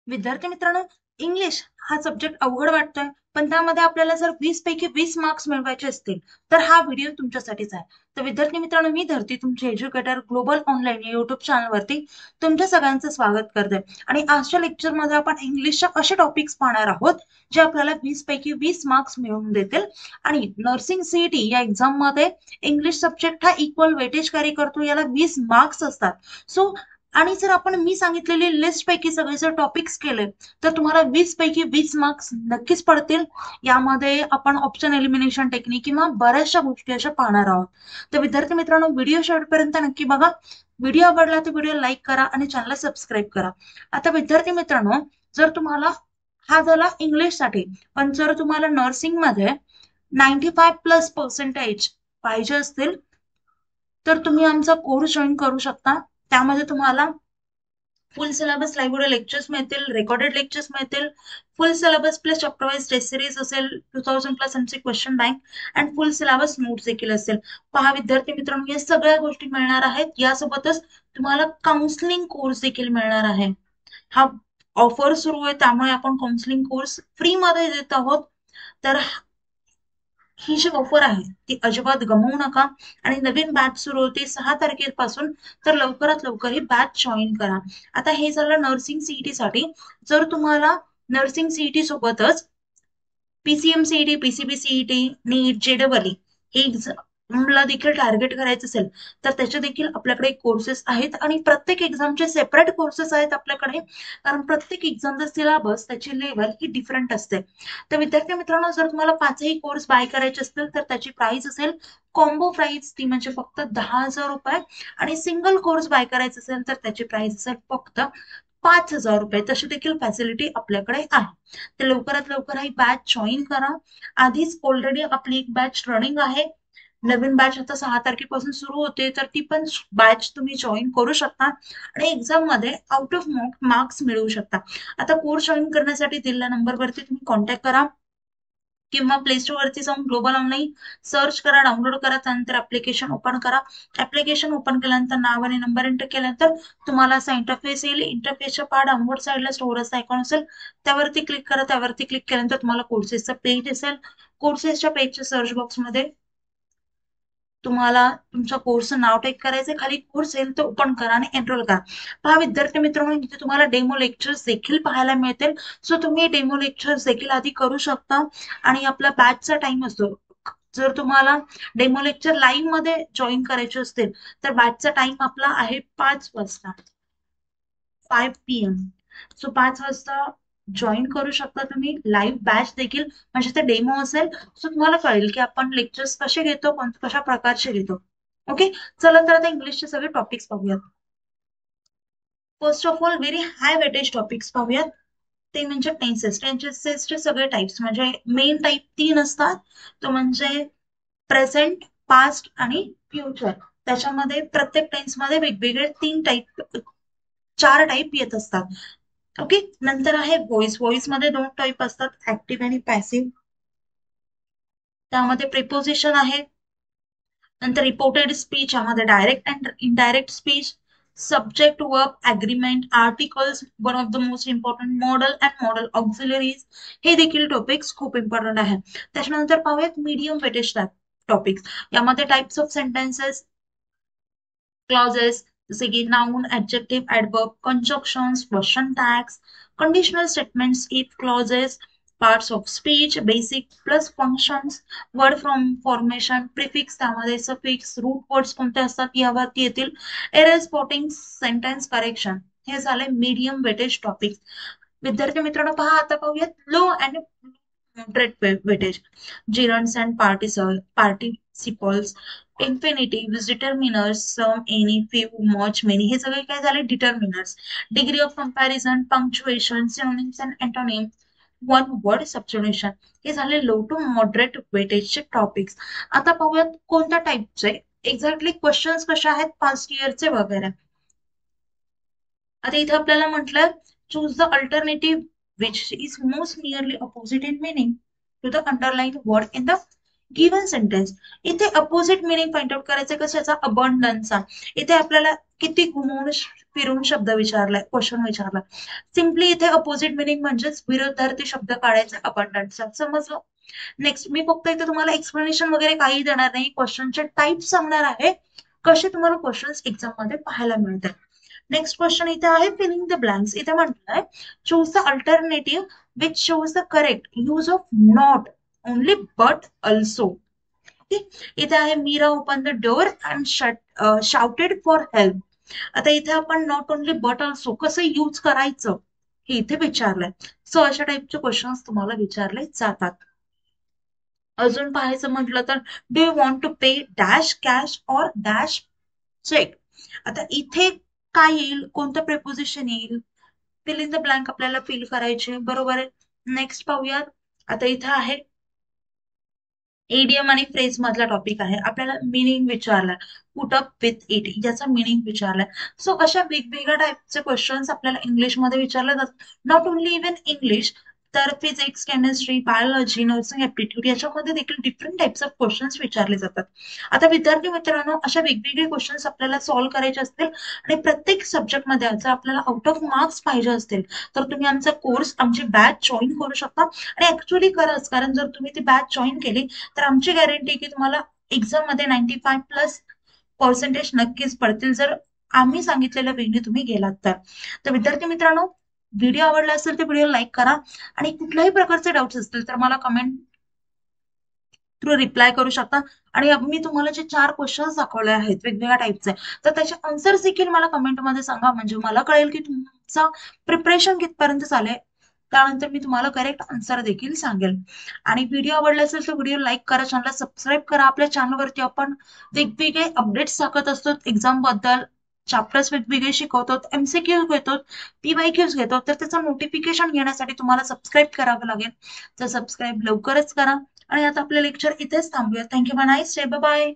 विद्यार्थी मित्रांनो, इंग्लिश हा सब्जेक्ट अवघड वाटतोय, पण त्यामध्ये आपल्याला जर 20 पैकी 20 मार्क्स मिळवायचे असतील, तर हा व्हिडिओ तुमच्यासाठीच आहे. तर विद्यार्थी मित्रांनो, मी धरती तुमचे एज्युकेटर ग्लोबल ऑनलाईन या युट्यूब चॅनलवरती तुमच्या सगळ्यांचं स्वागत करते. आणि आजच्या लेक्चरमध्ये आपण इंग्लिशच्या असे टॉपिक्स पाहणार आहोत, जे आपल्याला 20 पैकी 20 मार्क्स मिळवून देतील. आणि नर्सिंग सीईटी या एक्झाममध्ये इंग्लिश सब्जेक्ट हा इक्वल वेटेज कॅरी करतो, याला 20 मार्क्स असतात. सो आणि जर आपण मी सांगितलेली लिस्ट पैकी सगळे जर टॉपिक्स केले, तर तुम्हाला 20 पैकी 20 मार्क्स नक्कीच पडतील. यामध्ये आपण ऑप्शन एलिमिनेशन टेक्निक किंवा बऱ्याचशा गोष्टी अशा पाहणार आहोत. तर विद्यार्थी मित्रांनो, व्हिडिओ शेवटपर्यंत नक्की बघा. व्हिडिओ आवडला तर व्हिडिओ लाईक करा आणि चॅनलला सबस्क्राईब करा. आता विद्यार्थी मित्रांनो, जर तुम्हाला हा झाला इंग्लिशसाठी, पण जर तुम्हाला नर्सिंग मध्ये 95+% पाहिजे असतील, तर तुम्ही आमचा कोर्स जॉईन करू शकता. त्यामध्ये तुम्हाला full syllabus live video lectures मिळतील, रेकॉर्डेड लेक्चर्स मिळतील, full syllabus plus chapter wise test series असेल, 2000+ MC question bank and full syllabus notes देखील असेल. पहा विद्यार्थी मित्रांनो, या सगळ्या गोष्टी मिळणार आहेत. यासोबतच तुम्हाला काउन्सिलिंग कोर्स देखील मिळणार आहे. हा ऑफर सुरू आहे, त्यामुळे आपण काउन्सिलिंग कोर्स फ्री मध्ये देत आहोत. तर ही जी ऑफर आहे ती अजिबात गमावू नका. आणि नवीन बॅच सुरू होते 6 तारखेपासून, तर लवकरात लवकर ही बॅच जॉईन करा. आता हे झालं नर्सिंग सीईटी साठी. जर तुम्हाला नर्सिंग सीईटी सोबतच पीसीएम सीईटी, पीसीबी सीईटी, नीट, जेडबलई हे एक्झामला देखील टार्गेट करायचं असेल, तर त्याचे देखील आपल्याकडे कोर्सेस आहेत. आणि प्रत्येक एक्झामचे सेपरेट कोर्सेस आहेत आपल्याकडे, कारण प्रत्येक एक्झामचा सिलेबस, त्याची लेवल ही डिफरंट असते. तर विद्यार्थी मित्रांनो, जर तुम्हाला 5ही कोर्स बाय करायचे असतील, तर त्याची प्राइस असेल कॉम्बो प्राइस, ती म्हणजे फक्त 10,000 रुपये. आणि सिंगल कोर्स बाय करायचं असेल, तर त्याची प्राइस असेल फक्त 5,000 रुपये. तशी देखील फॅसिलिटी आपल्याकडे आहे. तर लवकरात लवकर ही बॅच जॉईन करा. आधीच ऑलरेडी आपली एक बॅच रनिंग आहे. नवीन बॅच आता 6 तारखेपासून सुरू होते, तर ती पण बॅच तुम्ही जॉईन करू शकता आणि एक्झाम मध्ये आउट ऑफ मार्क्स मिळवू शकता. आता कोर्स जॉईन करण्यासाठी दिलेल्या नंबरवरती तुम्ही कॉन्टॅक्ट करा, किंवा प्ले स्टोर वरती जाऊन ग्लोबल ऑनलाईन सर्च करा, डाउनलोड करा, त्यानंतर ऍप्लिकेशन ओपन करा. ऍप्लिकेशन ओपन केल्यानंतर नाव आणि नंबर एंटर केल्यानंतर तुम्हाला असा इंटरफेस येईल. इंटरफेसच्या पार डाउनलोड साईडला स्टोरेजचा आयकॉन असेल, त्यावरती क्लिक करा. त्यावरती क्लिक केल्यानंतर तुम्हाला कोर्सेसचा पेज दिसेल. कोर्सेसच्या पेजच्या सर्च बॉक्समध्ये तुम्हाला तुमच्या कोर्सचं नाव टाईप करायचं, खाली कोर्स येईल तो ओपन करा आणि एनरोल करा. पहा विद्यार्थी मित्रांनो, इथे तुम्हाला डेमो लेक्चर्स देखील पाहायला मिळतील. सो तुम्ही डेमो लेक्चर्स देखील आधी करू शकता. आणि आपला बॅचचा टाइम असतो, जर तुम्हाला डेमो लेक्चर लाईव्ह मध्ये जॉईन करायचे असतील, तर बॅचचा टाइम आपला आहे 5 वाजता, 5 PM. सो 5 वाजता जॉईन करू शकता तुम्ही लाईव्ह बॅच देखील, म्हणजे ते डेमो असेल. सो तुम्हाला कळेल की आपण लेक्चर्स कसे घेतो, कशा प्रकारचे घेतो. ओके, चला तर आता इंग्लिशचे सगळे टॉपिक्स पाहूयात. First of all very high weightage topics पाहूयात. ते म्हणजे टेन्सेस. टेन्सेसचे सगळे टाइप्स, म्हणजे मेन टाइप 3 असतात. तो म्हणजे प्रेझेंट, पास्ट आणि फ्युचर. त्याच्यामध्ये प्रत्येक टेन्स मध्ये वेगवेगळे 3 टाइप, 4 टाइप येत असतात. ओके, नंतर आहे व्हॉइस. व्हॉइस मध्ये 2 टाइप असतात, ऍक्टिव्ह आणि पॅसिव्ह. त्यामध्ये प्रिपोजिशन आहे. नंतर रिपोर्टेड स्पीच, यामध्ये direct and indirect speech, subject, verb, agreement, articles, one of the most important modal and modal auxiliaries. हे देखील टॉपिक्स खूप इम्पॉर्टंट आहेत. त्याच्यानंतर पाहूयात मीडियम वेटेज टॉपिक्स. यामध्ये टाइप्स ऑफ सेंटेन्सेस, क्लॉजेस, जसे की noun, adjective, adverb, conjunctions, question tags, conditional statements, if clauses, parts of speech, basic plus functions, word from formation, prefix, त्यामध्ये सफिक्स, रूट वर्ड्स कोणते असतात यावरती येतील, एरर स्पॉटिंग, सेंटेन्स करेक्शन. हे झाले medium weightage topic. विद्यार्थी मित्रांनो, पहा आता पाहूयात low and moderate weightage. gerunds and participles, infinitives, determiners, some, any, few, much, many. हे सगळे काय झाले, determiners. Degree of comparison, punctuation, synonyms and antonyms, one word substitution. हे झाले लो टू मॉडरेट वेटेजचे टॉपिक्स. आता पाहूयात कोणत्या टाइपचे एक्झॅक्टली क्वेश्चन्स कशा आहेत, पास्ट इयरचे वगैरे. आता इथे आपल्याला म्हटलं, choose the alternative which is most nearly opposite in meaning to the underline word in the given sentence, इथे अपोजिट मिनिंग फाइंड आउट करायचं कशाचा, अबंडन्सचा. इथे आपल्याला किती घुमवून फिरून शब्द विचारलाय, क्वेश्चन विचारला. सिम्पली इथे अपोजिट मिनिंग म्हणजेच विरुद्धार्थी शब्द काढायचा अबंडन्सचा. समजलं? नेक्स्ट मी फक्त इथे तुम्हाला एक्सप्लेनेशन वगैरे काही देणार नाही, क्वेश्चनचे टाईप सांगणार आहे, कसे तुम्हाला क्वेश्चन्स एक्झाम मध्ये पाहायला मिळतात. नेक्स्ट क्वेश्चन इथे आहे फिलिंग द ब्लँक्स. इथे म्हटलंय choose the alternative which shows the correct use of not only but also. इथे आहे Meera open the door and shouted for help. आता इथे आपण नॉट ओनली बट ऑल्सो कसं यूज करायचं हे इथे विचारलंय. सो अशा टाईपचे क्वेश्चन्स तुम्हाला विचारले जातात. अजून पाहायचं म्हटलं तर do you want to pay dash cash or dash cheque. आता इथे काय येईल, कोणतं प्रेपोजिशन येईल, फिल इन द ब्लँक आपल्याला फिल करायचे, बरोबर आहे. नेक्स्ट पाहूयात. आता इथे आहे एडियम आणि फ्रेज मधला टॉपिक आहे, आपल्याला मिनिंग विचारलाय, पुट अप विथ इट याचा मिनिंग विचारलाय. सो अशा वेगवेगळ्या टाईपचे क्वेश्चन्स आपल्याला इंग्लिशमध्ये विचारले जातात. नॉट ओनली इव्हन इंग्लिश, तर physics, chemistry, biology, nursing aptitude याच्यामध्ये देखील डिफरंट टाइप्स ऑफ क्वेश्चन्स विचारले जातात. आता विद्यार्थी मित्रांनो, अशा वेगवेगळे क्वेश्चन्स आपल्याला सॉल्व्ह करायचे असतील आणि प्रत्येक सब्जेक्टमध्ये जर आपल्याला आउट ऑफ मार्क्स पाहिजे असतील तर तुम्ही आमचा कोर्स, आमची बॅच जॉईन करू शकता. आणि ऍक्च्युअली खरंच, कारण जर तुम्ही ती बॅच जॉईन केली तर आमची गॅरंटी की तुम्हाला एक्झाम मध्ये 95+ पर्सेंटेज नक्कीच पडतील, जर आम्ही सांगितलेल्या वेळी तुम्ही गेलात तर. तर विद्यार्थी मित्रांनो, व्हिडिओ आवडला असेल तर व्हिडिओ लाईक करा आणि कुठल्याही प्रकारचे डाऊट्स असतील तर मला कमेंट थ्रू रिप्लाय करू शकता. आणि मी तुम्हाला जे 4 क्वेश्चन्स दाखवले आहेत वेगवेगळ्या टाईपचे, तर त्याचे आन्सर्स देखील मला कमेंटमध्ये सांगा, म्हणजे मला कळेल की तुमचा प्रिपरेशन कितपर्यंत चालेल. त्यानंतर मी तुम्हाला करेक्ट आन्सर देखील सांगेल. आणि व्हिडिओ आवडला असेल तर व्हिडिओ लाईक करा, चॅनलला सबस्क्राईब करा. आपल्या चॅनलवरती आपण वेगवेगळे अपडेट्स टाकत असतो एक्झाम बद्दल, चॅप्टर्स वेगवेगळे शिकवतो, एमसीक्यू घेतो, पीवायक्यूज घेतो. तर त्याचं नोटिफिकेशन घेण्यासाठी तुम्हाला सबस्क्राईब करावं लागेल. तर सबस्क्राईब लवकरच करा. आणि आता आपलं लेक्चर इथेच थांबूया. Thank you, bye, nice day, bye.